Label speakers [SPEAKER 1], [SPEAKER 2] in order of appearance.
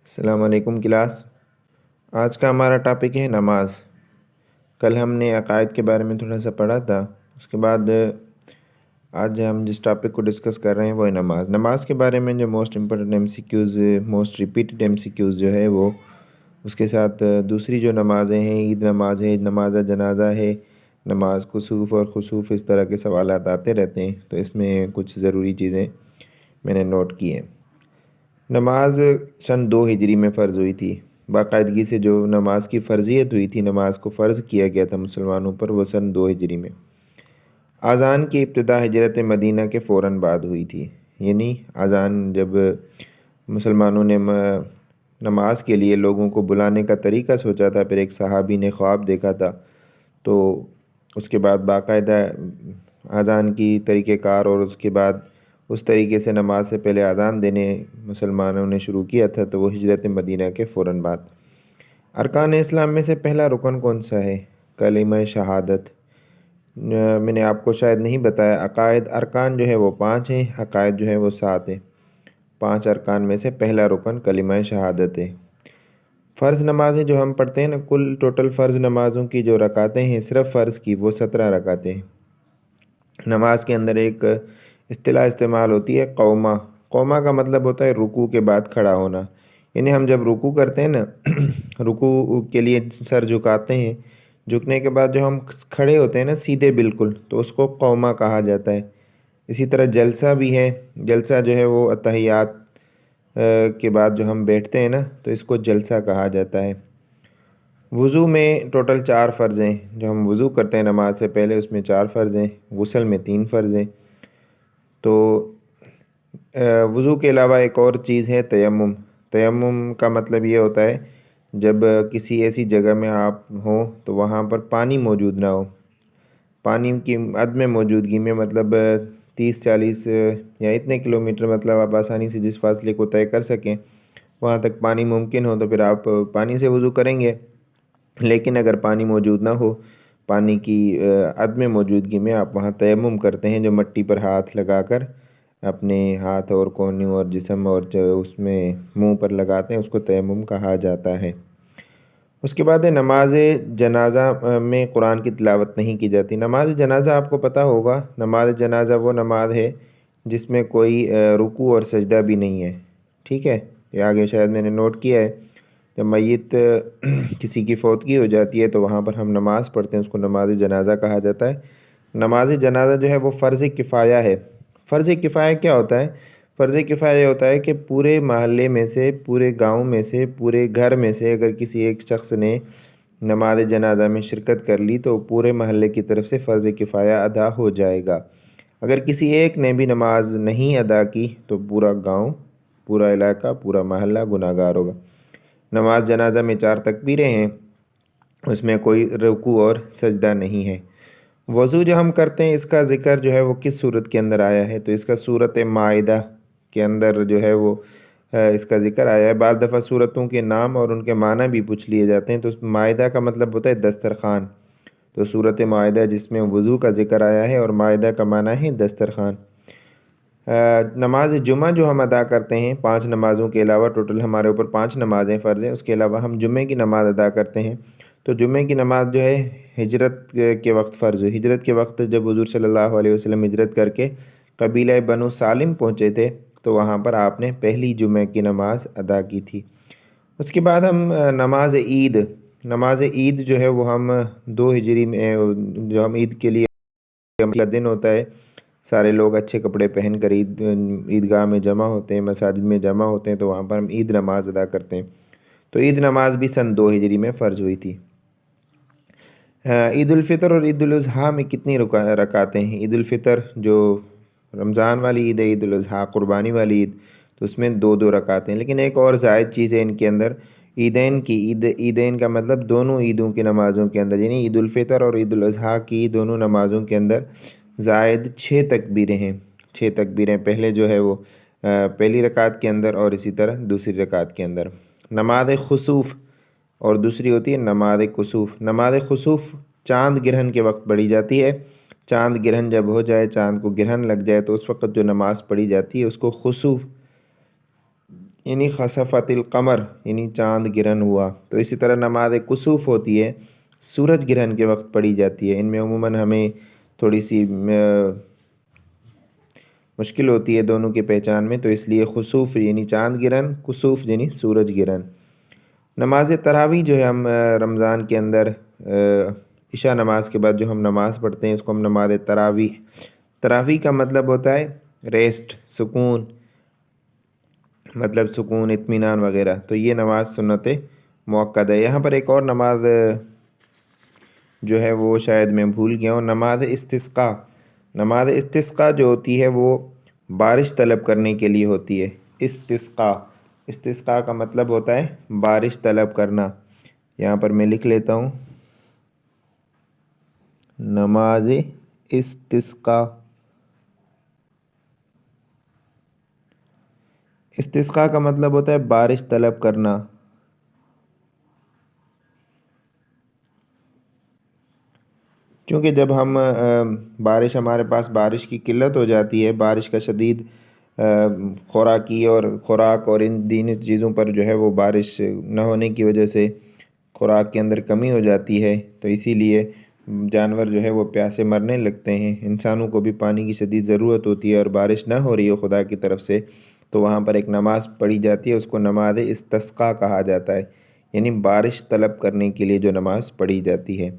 [SPEAKER 1] السلام علیکم کلاس۔ آج کا ہمارا ٹاپک ہے نماز۔ کل ہم نے عقائد کے بارے میں تھوڑا سا پڑھا تھا، اس کے بعد آج ہم جس ٹاپک کو ڈسکس کر رہے ہیں وہ ہے نماز۔ نماز کے بارے میں جو most important MCQs، most repeated MCQs جو ہے وہ، اس کے ساتھ دوسری جو نمازیں ہیں، عید نماز ہے، نماز جنازہ ہے، نماز کسوف اور خسوف، اس طرح کے سوالات آتے رہتے ہیں، تو اس میں کچھ ضروری چیزیں میں نے نوٹ کی ہیں۔ نماز سن 2 ہجری میں فرض ہوئی تھی۔ باقاعدگی سے جو نماز کی فرضیت ہوئی تھی، نماز کو فرض کیا گیا تھا مسلمانوں پر، وہ سن 2 ہجری میں۔ اذان کی ابتدا ہجرت مدینہ کے فوراً بعد ہوئی تھی، یعنی اذان جب مسلمانوں نے نماز کے لیے لوگوں کو بلانے کا طریقہ سوچا تھا، پھر ایک صحابی نے خواب دیکھا تھا، تو اس کے بعد باقاعدہ اذان کی طریقہ کار اور اس کے بعد اس طریقے سے نماز سے پہلے اذان دینے مسلمانوں نے شروع کیا تھا، تو وہ ہجرت مدینہ کے فوراً بعد۔ ارکان اسلام میں سے پہلا رکن کون سا ہے؟ کلمہ شہادت۔ میں نے آپ کو شاید نہیں بتایا، عقائد ارکان جو ہے وہ 5 ہیں، عقائد جو ہے وہ 7 ہیں۔ 5 ارکان میں سے پہلا رکن کلمہ شہادت ہے۔ فرض نمازیں جو ہم پڑھتے ہیں نا، کل ٹوٹل فرض نمازوں کی جو رکعتیں ہیں، صرف فرض کی، وہ 17 رکعتیں ہیں۔ نماز کے اندر ایک اصطلاح استعمال ہوتی ہے، قومہ۔ قومہ کا مطلب ہوتا ہے رکوع کے بعد کھڑا ہونا، یعنی ہم جب رکوع کرتے ہیں نا، رکوع کے لیے سر جھکاتے ہیں، جھکنے کے بعد جو ہم کھڑے ہوتے ہیں نا سیدھے بالکل، تو اس کو قومہ کہا جاتا ہے۔ اسی طرح جلسہ بھی ہے، جلسہ جو ہے وہ اتحیات کے بعد جو ہم بیٹھتے ہیں نا، تو اس کو جلسہ کہا جاتا ہے۔ وضو میں ٹوٹل 4 فرض ہیں، جو ہم وضو کرتے ہیں نماز سے پہلے، اس میں 4 فرض ہیں۔ غسل میں 3 فرض ہیں۔ تو وضو کے علاوہ ایک اور چیز ہے تیمم۔ تیمم کا مطلب یہ ہوتا ہے جب کسی ایسی جگہ میں آپ ہوں تو وہاں پر پانی موجود نہ ہو، پانی کی عدم موجودگی میں، مطلب 30-40 یا اتنے کلومیٹر، مطلب آپ آسانی سے جس فاصلے کو طے کر سکیں وہاں تک پانی ممکن ہو، تو پھر آپ پانی سے وضو کریں گے۔ لیکن اگر پانی موجود نہ ہو، پانی کی عدم موجودگی میں آپ وہاں تیمم کرتے ہیں، جو مٹی پر ہاتھ لگا کر اپنے ہاتھ اور کونوں اور جسم اور جو اس میں منہ پر لگاتے ہیں، اس کو تیمم کہا جاتا ہے۔ اس کے بعد نماز جنازہ میں قرآن کی تلاوت نہیں کی جاتی۔ نماز جنازہ آپ کو پتہ ہوگا، نماز جنازہ وہ نماز ہے جس میں کوئی رکوع اور سجدہ بھی نہیں ہے، ٹھیک ہے؟ یہ آگے شاید میں نے نوٹ کیا ہے، جب میت کسی کی فوتگی ہو جاتی ہے تو وہاں پر ہم نماز پڑھتے ہیں، اس کو نماز جنازہ کہا جاتا ہے۔ نماز جنازہ جو ہے وہ فرض کفایہ ہے۔ فرض کفایہ کیا ہوتا ہے؟ فرض کفایہ یہ ہوتا ہے کہ پورے محلے میں سے، پورے گاؤں میں سے، پورے گھر میں سے اگر کسی ایک شخص نے نماز جنازہ میں شرکت کر لی تو پورے محلے کی طرف سے فرض کفایہ ادا ہو جائے گا۔ اگر کسی ایک نے بھی نماز نہیں ادا کی تو پورا گاؤں، پورا علاقہ، پورا محلہ گناہ گار ہوگا۔ نماز جنازہ میں 4 تکبیریں ہیں، اس میں کوئی رکوع اور سجدہ نہیں ہے۔ وضو جو ہم کرتے ہیں، اس کا ذکر جو ہے وہ کس صورت کے اندر آیا ہے؟ تو اس کا سورۃ مائدہ کے اندر جو ہے وہ اس کا ذکر آیا ہے۔ بعض دفعہ سورتوں کے نام اور ان کے معنی بھی پوچھ لیے جاتے ہیں، تو مائدہ کا مطلب ہوتا ہے دسترخوان۔ تو سورۃ مائدہ جس میں وضو کا ذکر آیا ہے اور مائدہ کا معنی ہے دسترخوان۔ نماز جمعہ جو ہم ادا کرتے ہیں، 5 نمازوں کے علاوہ ٹوٹل ہمارے اوپر 5 نمازیں فرض ہیں، اس کے علاوہ ہم جمعے کی نماز ادا کرتے ہیں۔ تو جمعے کی نماز جو ہے ہجرت کے وقت فرض ہوئی۔ ہجرت کے وقت جب حضور صلی اللہ علیہ وسلم ہجرت کر کے قبیلہ بنو سالم پہنچے تھے، تو وہاں پر آپ نے پہلی جمعہ کی نماز ادا کی تھی۔ اس کے بعد ہم نماز عید جو ہے وہ ہم 2 ہجری میں، جو ہم عید کے لیے کا دن ہوتا ہے، سارے لوگ اچھے کپڑے پہن کر عیدگاہ میں جمع ہوتے ہیں، مساجد میں جمع ہوتے ہیں، تو وہاں پر ہم عید نماز ادا کرتے ہیں۔ تو عید نماز بھی سن 2 ہجری میں فرض ہوئی تھی۔ عید الفطر اور عید الاضحیٰ میں کتنی رکعتیں ہیں؟ عید الفطر جو رمضان والی عید ہے، عید الاضحیٰ قربانی والی عید، تو اس میں 2 رکعتیں ہیں۔ لیکن ایک اور زائد چیز ہے ان کے اندر، عیدین کا مطلب دونوں عیدوں کی نمازوں کے اندر، یعنی عید الفطر اور عید الاضحیٰ کی دونوں نمازوں کے اندر زائد 6 تکبیریں ہیں۔ 6 تکبیریں، پہلے جو ہے وہ پہلی رکعت کے اندر اور اسی طرح دوسری رکعت کے اندر۔ نماز خسوف اور دوسری ہوتی ہے نماز کسوف۔ نماز خسوف چاند گرہن کے وقت پڑھی جاتی ہے۔ چاند گرہن جب ہو جائے، چاند کو گرہن لگ جائے، تو اس وقت جو نماز پڑھی جاتی ہے اس کو خسوف یعنی خسفت القمر یعنی چاند گرہن ہوا. تو اسی طرح نماز کسوف ہوتی ہے، سورج گرہن کے وقت پڑھی جاتی ہے. ان میں عموماً ہمیں تھوڑی سی مشکل ہوتی ہے دونوں کی پہچان میں، تو اس لیے خسوف یعنی چاند گرہن، کسوف یعنی سورج گرہن. نماز تراویح جو ہے ہم رمضان کے اندر عشاء نماز کے بعد جو ہم نماز پڑھتے ہیں اس کو ہم نماز تراویح کا مطلب ہوتا ہے ریسٹ، سکون، مطلب سکون، اطمینان وغیرہ. تو یہ نماز سنت مؤکد ہے. یہاں پر ایک اور نماز جو ہے وہ شاید میں بھول گیا ہوں، نماز استسقاء. نماز استسقاء جو ہوتی ہے وہ بارش طلب کرنے کے لیے ہوتی ہے. استسقاء کا مطلب ہوتا ہے بارش طلب کرنا. یہاں پر میں لکھ لیتا ہوں نماز استسقاء. استسقاء کا مطلب ہوتا ہے بارش طلب کرنا. چونکہ جب ہم ہمارے پاس بارش کی قلت ہو جاتی ہے، بارش کا شدید خوراک اور ان دینی چیزوں پر جو ہے وہ بارش نہ ہونے کی وجہ سے خوراک کے اندر کمی ہو جاتی ہے، تو اسی لیے جانور جو ہے وہ پیاسے مرنے لگتے ہیں. انسانوں کو بھی پانی کی شدید ضرورت ہوتی ہے اور بارش نہ ہو رہی ہو خدا کی طرف سے، تو وہاں پر ایک نماز پڑھی جاتی ہے، اس کو نماز استسقاء کہا جاتا ہے، یعنی بارش طلب کرنے کے لیے جو نماز پڑھی جاتی ہے.